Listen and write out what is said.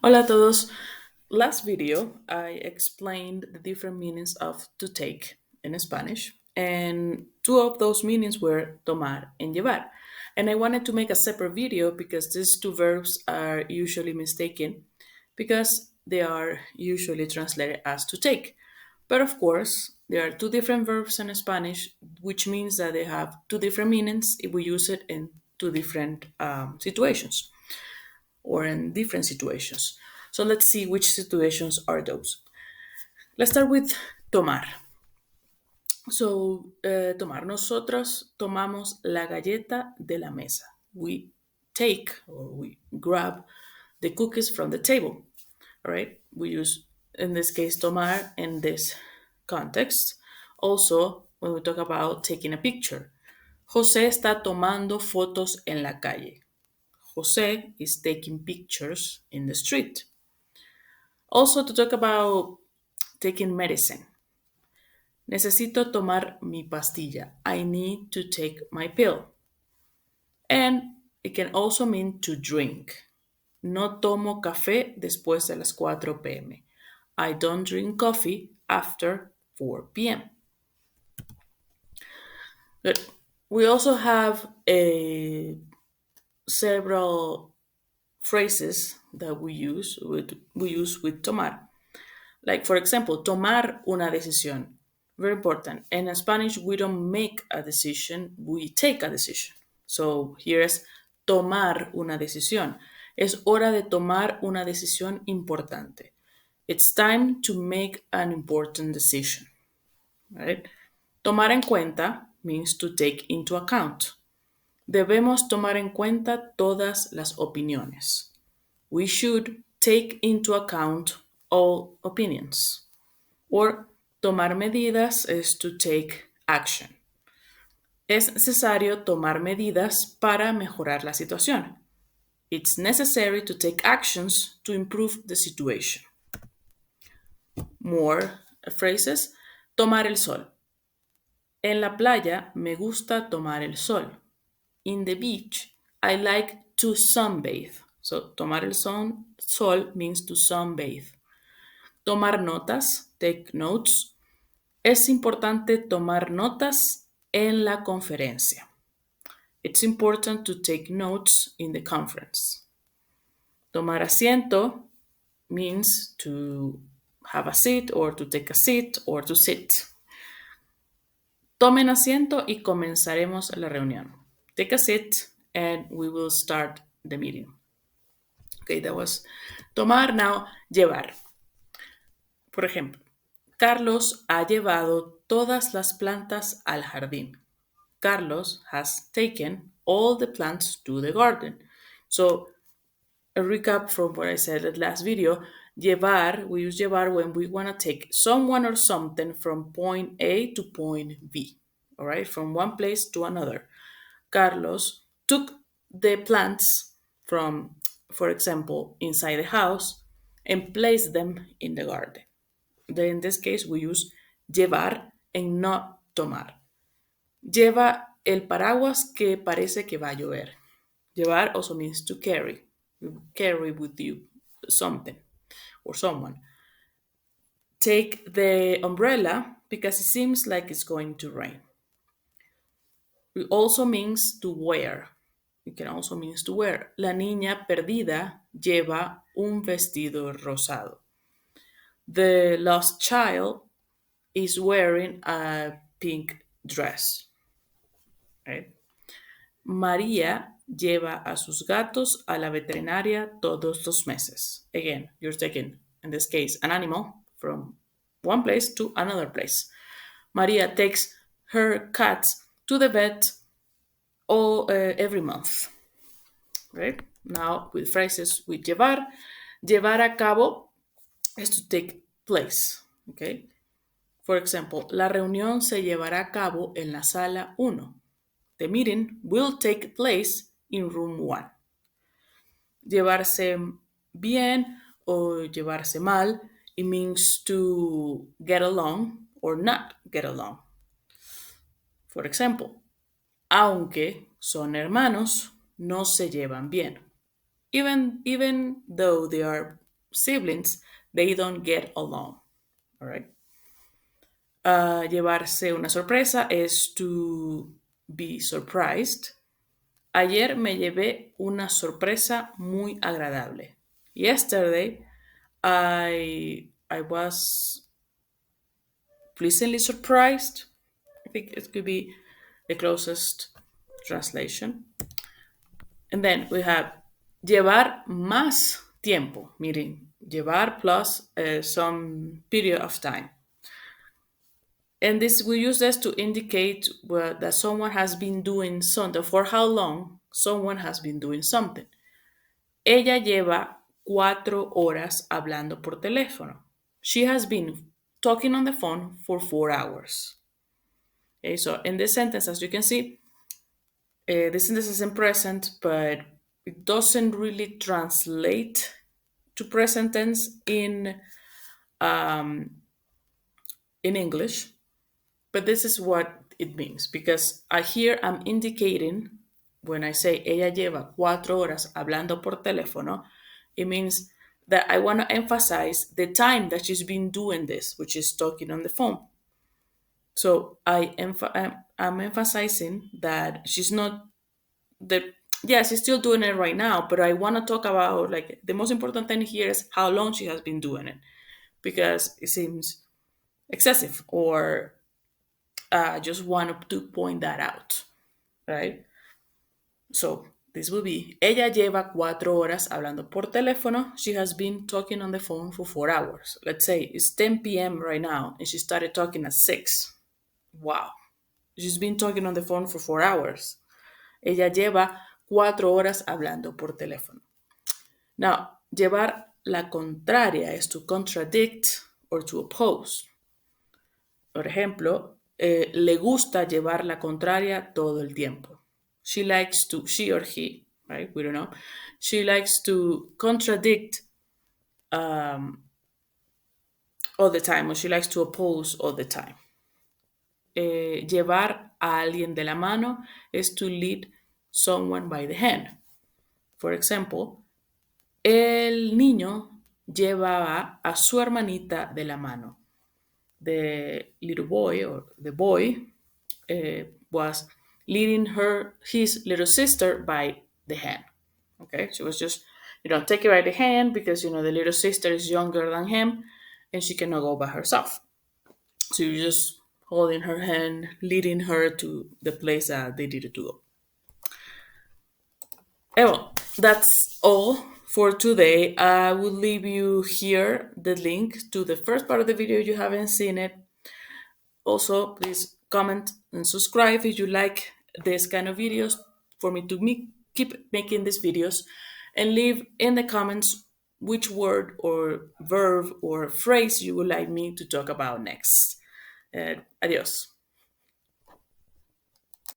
Hola a todos. Last video, I explained the different meanings of to take in Spanish, and two of those meanings were tomar and llevar. And I wanted to make a separate video because these two verbs are usually mistaken because they are usually translated as to take. But of course, there are two different verbs in Spanish, which means that they have two different meanings if we use it in two different situations or in different situations. So let's see which situations are those. Let's start with tomar. So, tomar. Nosotros tomamos la galleta de la mesa. We take or we grab the cookies from the table. All right. We use, in this case, tomar in this context. Also, when we talk about taking a picture, José está tomando fotos en la calle. Jose is taking pictures in the street. Also, to talk about taking medicine. Necesito tomar mi pastilla. I need to take my pill. And it can also mean to drink. No tomo café después de las 4 p.m. I don't drink coffee after 4 p.m. Good. We also have several phrases that we use with tomar. Like, for example, tomar una decisión. Very important. In Spanish, we don't make a decision, we take a decision. So here's tomar una decisión. Es hora de tomar una decisión importante. It's time to make an important decision. Right? Tomar en cuenta means to take into account. Debemos tomar en cuenta todas las opiniones. We should take into account all opinions. Or tomar medidas is to take action. Es necesario tomar medidas para mejorar la situación. It's necessary to take actions to improve the situation. More phrases. Tomar el sol. En la playa me gusta tomar el sol. In the beach, I like to sunbathe. So, tomar el sol means to sunbathe. Tomar notas, take notes. Es importante tomar notas en la conferencia. It's important to take notes in the conference. Tomar asiento means to have a seat or to take a seat or to sit. Tomen asiento y comenzaremos la reunión. Take a seat and we will start the meeting. Okay, that was tomar. Now, llevar. Por ejemplo, Carlos ha llevado todas las plantas al jardín. Carlos has taken all the plants to the garden. So, a recap from what I said at last video, llevar, we use llevar when we want to take someone or something from point A to point B, all right, from one place to another. Carlos took the plants from, for example, inside the house and placed them in the garden. Then in this case, we use llevar and not tomar. Lleva el paraguas que parece que va a llover. Llevar also means to carry. You carry with you something or someone. Take the umbrella because it seems like it's going to rain. It also means to wear. It can also means to wear. La niña perdida lleva un vestido rosado. The lost child is wearing a pink dress. Right? María lleva a sus gatos a la veterinaria todos los meses. Again, you're taking, in this case, an animal from one place to another place. María takes her cats to the vet every month. Right? Now, with phrases with llevar, llevar a cabo is to take place. Okay? For example, la reunión se llevará a cabo en la sala 1. The meeting will take place in room 1. Llevarse bien o llevarse mal, it means to get along or not get along. For example, aunque son hermanos, no se llevan bien. Even though they are siblings, they don't get along. All right. Llevarse una sorpresa es to be surprised. Ayer me llevé una sorpresa muy agradable. Yesterday, I was pleasantly surprised. I think it could be the closest translation. And then we have llevar más tiempo, meaning llevar plus some period of time. And this we use this to indicate that someone has been doing something, for how long someone has been doing something. Ella lleva 4 horas hablando por teléfono. She has been talking on the phone for 4 hours. Okay, so in this sentence, as you can see, this sentence is in present, but it doesn't really translate to present tense in English. But this is what it means, because here I'm indicating, when I say ella lleva 4 horas hablando por teléfono, it means that I want to emphasize the time that she's been doing this, which is talking on the phone. So I'm emphasizing that she's not she's still doing it right now, but I want to talk about, like, the most important thing here is how long she has been doing it, because it seems excessive, or I just want to point that out, right? So this will be, ella lleva 4 horas hablando por teléfono. She has been talking on the phone for 4 hours. Let's say it's 10 p.m. right now, and she started talking at 6. Wow. She's been talking on the phone for 4 hours. Ella lleva 4 horas hablando por teléfono. Now, llevar la contraria es to contradict or to oppose. Por ejemplo, le gusta llevar la contraria todo el tiempo. She or he, right? We don't know. She likes to contradict all the time, or she likes to oppose all the time. Llevar a alguien de la mano is to lead someone by the hand. For example, el niño llevaba a su hermanita de la mano. The little boy, or the boy, was leading his little sister by the hand. Okay, she was just, take her by the hand, because, the little sister is younger than him and she cannot go by herself. So you're just holding her hand, leading her to the place that they needed to go. Well, that's all for today. I will leave you here the link to the first part of the video if you haven't seen it. Also, please comment and subscribe if you like this kind of videos, for me to keep making these videos, and leave in the comments which word or verb or phrase you would like me to talk about next. Adios.